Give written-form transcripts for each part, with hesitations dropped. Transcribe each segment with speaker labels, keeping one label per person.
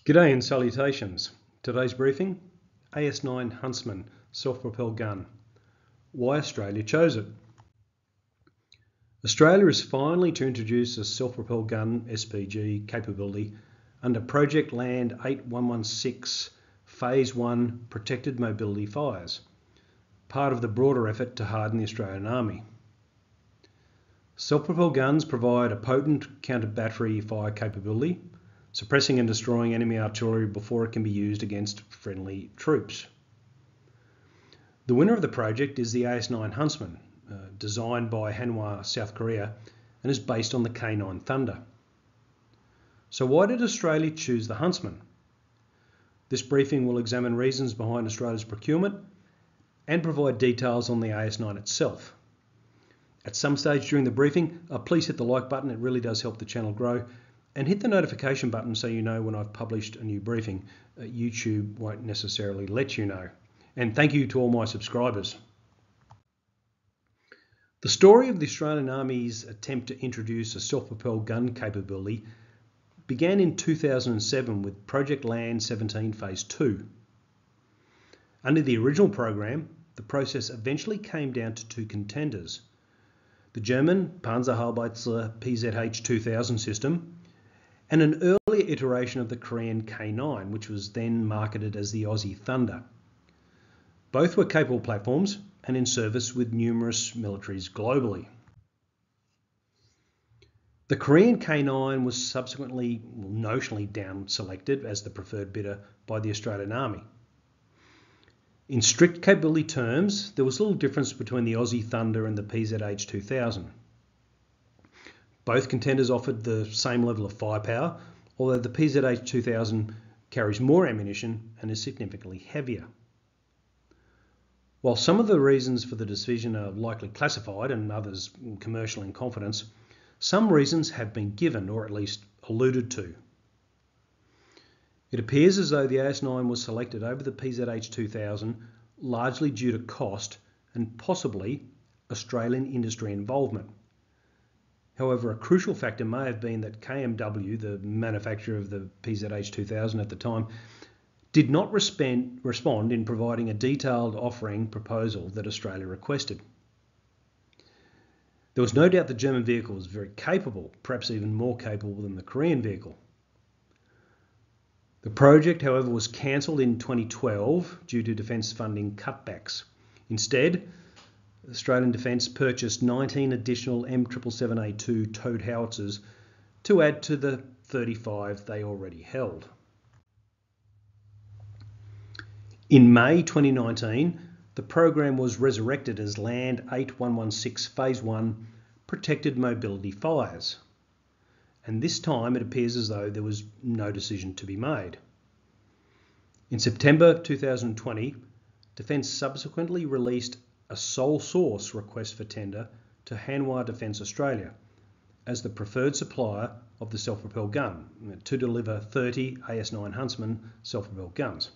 Speaker 1: G'day and salutations. Today's briefing, AS9 Huntsman self-propelled gun. Why Australia chose it. Australia is finally to introduce a self-propelled gun SPG capability under Project Land 8116 Phase 1 Protected Mobility Fires, part of the broader effort to harden the Australian Army. Self-propelled guns provide a potent counter-battery fire capability, suppressing and destroying enemy artillery before it can be used against friendly troops. The winner of the project is the AS9 Huntsman, designed by Hanwha, South Korea, and is based on the K9 Thunder. So why did Australia choose the Huntsman? This briefing will examine reasons behind Australia's procurement and provide details on the AS9 itself. At some stage during the briefing, please hit the like button, it really does help the channel grow. And hit the notification button so you know when I've published a new briefing. YouTube won't necessarily let you know. And thank you to all my subscribers. The story of the Australian Army's attempt to introduce a self-propelled gun capability began in 2007 with Project Land 17 Phase 2. Under the original program, the process eventually came down to two contenders. The German Panzerhaubitze PZH 2000 system and an earlier iteration of the Korean K9, which was then marketed as the Aussie Thunder. Both were capable platforms and in service with numerous militaries globally. The Korean K9 was subsequently notionally down-selected as the preferred bidder by the Australian Army. In strict capability terms, there was little difference between the Aussie Thunder and the PZH 2000. Both contenders offered the same level of firepower, although the PZH 2000 carries more ammunition and is significantly heavier. While some of the reasons for the decision are likely classified and others commercial in confidence, some reasons have been given or at least alluded to. It appears as though the AS9 was selected over the PZH 2000 largely due to cost and possibly Australian industry involvement. However, a crucial factor may have been that KMW, the manufacturer of the PZH 2000 at the time, did not respond in providing a detailed offering proposal that Australia requested. There was no doubt the German vehicle was very capable, perhaps even more capable than the Korean vehicle. The project, however, was cancelled in 2012 due to defence funding cutbacks. Instead, Australian Defence purchased 19 additional M777A2 towed howitzers to add to the 35 they already held. In May 2019, the program was resurrected as Land 8116 Phase 1 Protected Mobility Fires, and this time it appears as though there was no decision to be made. In September 2020, Defence subsequently released a sole source request for tender to Hanwha Defence Australia as the preferred supplier of the self-propelled gun to deliver 30 AS9 Huntsman self-propelled guns.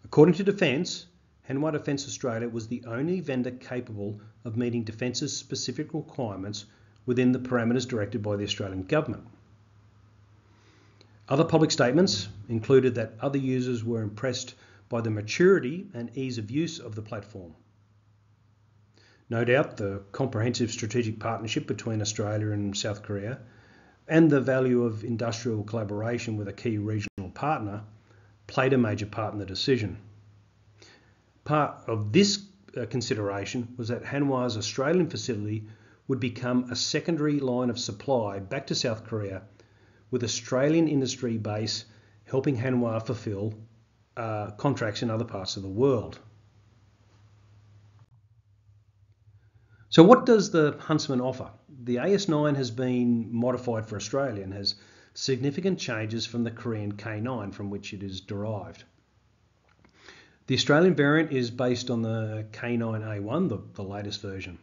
Speaker 1: According to Defence, Hanwha Defence Australia was the only vendor capable of meeting Defence's specific requirements within the parameters directed by the Australian Government. Other public statements included that other users were impressed by the maturity and ease of use of the platform. No doubt the comprehensive strategic partnership between Australia and South Korea and the value of industrial collaboration with a key regional partner played a major part in the decision. Part of this consideration was that Hanwha's Australian facility would become a secondary line of supply back to South Korea, with Australian industry base helping Hanwha fulfil contracts in other parts of the world. So what does the Huntsman offer? The AS9 has been modified for Australia and has significant changes from the Korean K9 from which it is derived. The Australian variant is based on the K9A1, the latest version.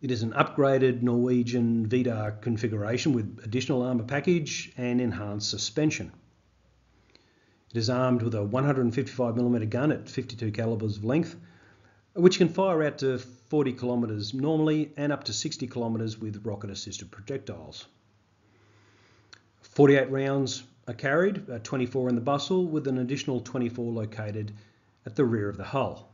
Speaker 1: It is an upgraded Norwegian VDAR configuration with additional armour package and enhanced suspension. It is armed with a 155mm gun at 52 calibers of length, which can fire out to 40 kilometres normally and up to 60 kilometres with rocket-assisted projectiles. 48 rounds are carried, 24 in the bustle, with an additional 24 located at the rear of the hull.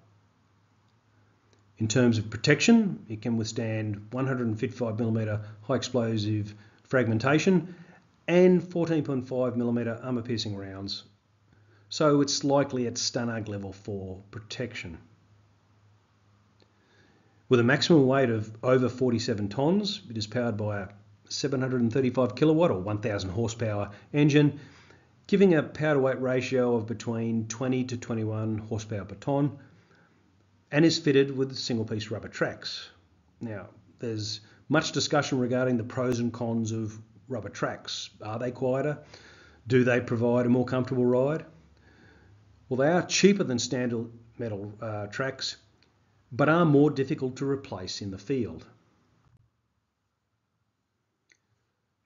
Speaker 1: In terms of protection, it can withstand 155mm high explosive fragmentation and 14.5mm armour-piercing rounds, so it's likely at Stunag level 4 protection. With a maximum weight of over 47 tonnes, it is powered by a 735 kilowatt or 1000 horsepower engine, giving a power to weight ratio of between 20 to 21 horsepower per tonne, and is fitted with single piece rubber tracks. Now, there's much discussion regarding the pros and cons of rubber tracks. Are they quieter? Do they provide a more comfortable ride? Well, they are cheaper than standard metal tracks, but are more difficult to replace in the field.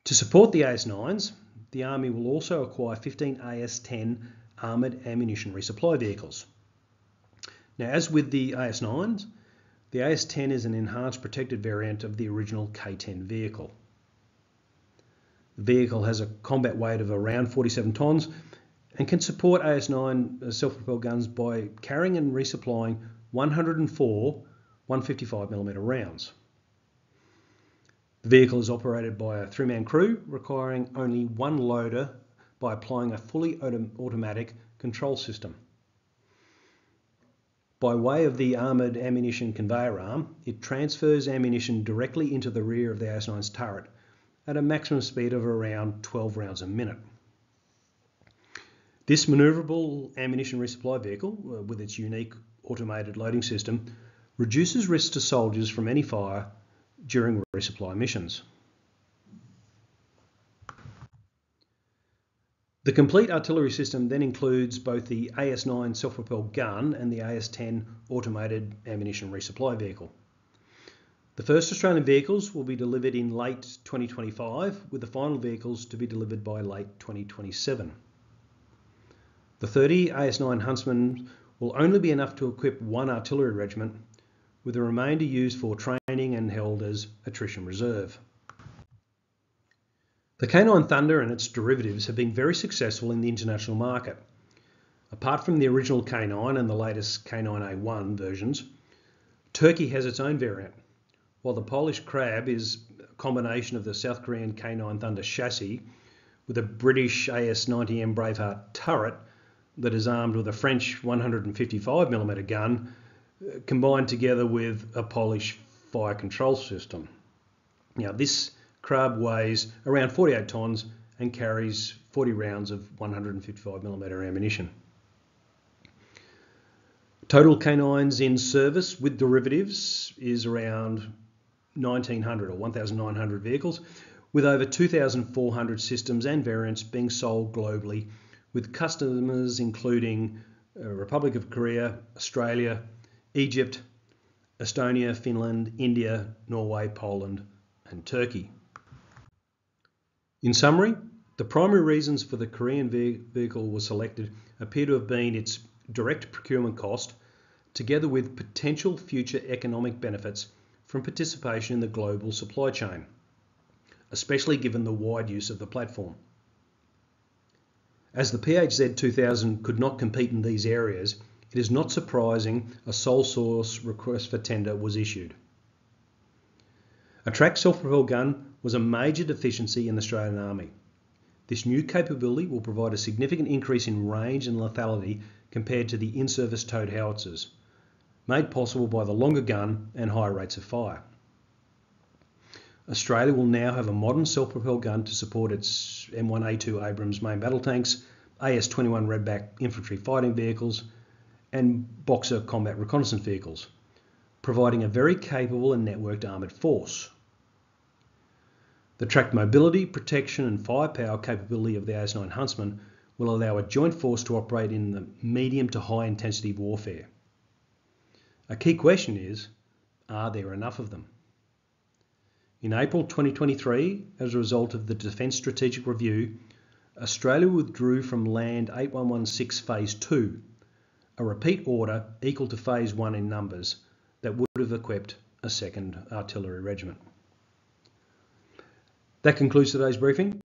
Speaker 1: To support the AS9s, the Army will also acquire 15 AS10 armoured ammunition resupply vehicles. Now, as with the AS9s, the AS10 is an enhanced protected variant of the original K10 vehicle. The vehicle has a combat weight of around 47 tonnes and can support AS9 self-propelled guns by carrying and resupplying 104 155mm rounds. The vehicle is operated by a 3-man crew, requiring only one loader by applying a fully automatic control system. By way of the armoured ammunition conveyor arm, it transfers ammunition directly into the rear of the AS9's turret at a maximum speed of around 12 rounds a minute. This manoeuvrable ammunition resupply vehicle, with its unique automated loading system, reduces risk to soldiers from any fire during resupply missions. The complete artillery system then includes both the AS9 self-propelled gun and the AS10 automated ammunition resupply vehicle. The first Australian vehicles will be delivered in late 2025, with the final vehicles to be delivered by late 2027. The 30 AS9 Huntsman will only be enough to equip one artillery regiment, with the remainder used for training and held as attrition reserve. The K9 Thunder and its derivatives have been very successful in the international market. Apart from the original K9 and the latest K9A1 versions, Turkey has its own variant, while the Polish Crab is a combination of the South Korean K9 Thunder chassis with a British AS90M Braveheart turret that is armed with a French 155mm gun, combined together with a Polish fire control system. Now, this Crab weighs around 48 tonnes and carries 40 rounds of 155mm ammunition. Total K9s in service with derivatives is around 1,900 or 1,900 vehicles, with over 2,400 systems and variants being sold globally, with customers including Republic of Korea, Australia, Egypt, Estonia, Finland, India, Norway, Poland and Turkey. In summary, the primary reasons for the Korean vehicle was selected appear to have been its direct procurement cost, together with potential future economic benefits from participation in the global supply chain, especially given the wide use of the platform. As the PHZ 2000 could not compete in these areas, it is not surprising a sole source request for tender was issued. A tracked self-propelled gun was a major deficiency in the Australian Army. This new capability will provide a significant increase in range and lethality compared to the in-service towed howitzers, made possible by the longer gun and higher rates of fire. Australia will now have a modern self-propelled gun to support its M1A2 Abrams main battle tanks, AS21 Redback infantry fighting vehicles, and Boxer combat reconnaissance vehicles, providing a very capable and networked armoured force. The tracked mobility, protection and firepower capability of the AS9 Huntsman will allow a joint force to operate in the medium to high intensity warfare. A key question is, are there enough of them? In April 2023, as a result of the Defence Strategic Review, Australia withdrew from Land 8116 Phase 2, a repeat order equal to Phase 1 in numbers that would have equipped a second artillery regiment. That concludes today's briefing.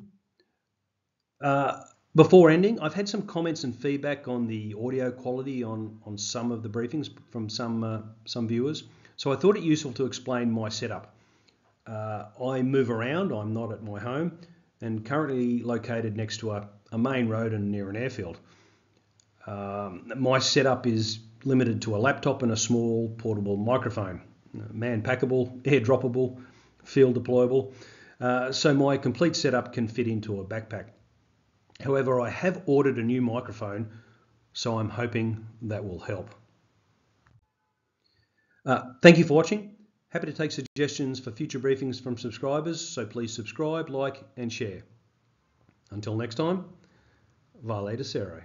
Speaker 1: Before ending, I've had some comments and feedback on the audio quality on some of the briefings from some viewers, so I thought it useful to explain my setup. I move around, I'm not at my home, and currently located next to a main road and near an airfield. My setup is limited to a laptop and a small portable microphone, man-packable, air-droppable, field deployable, so my complete setup can fit into a backpack. However, I have ordered a new microphone, so I'm hoping that will help. Thank you for watching. Happy to take suggestions for future briefings from subscribers, so please subscribe, like and share. Until next time, Vale de Cero.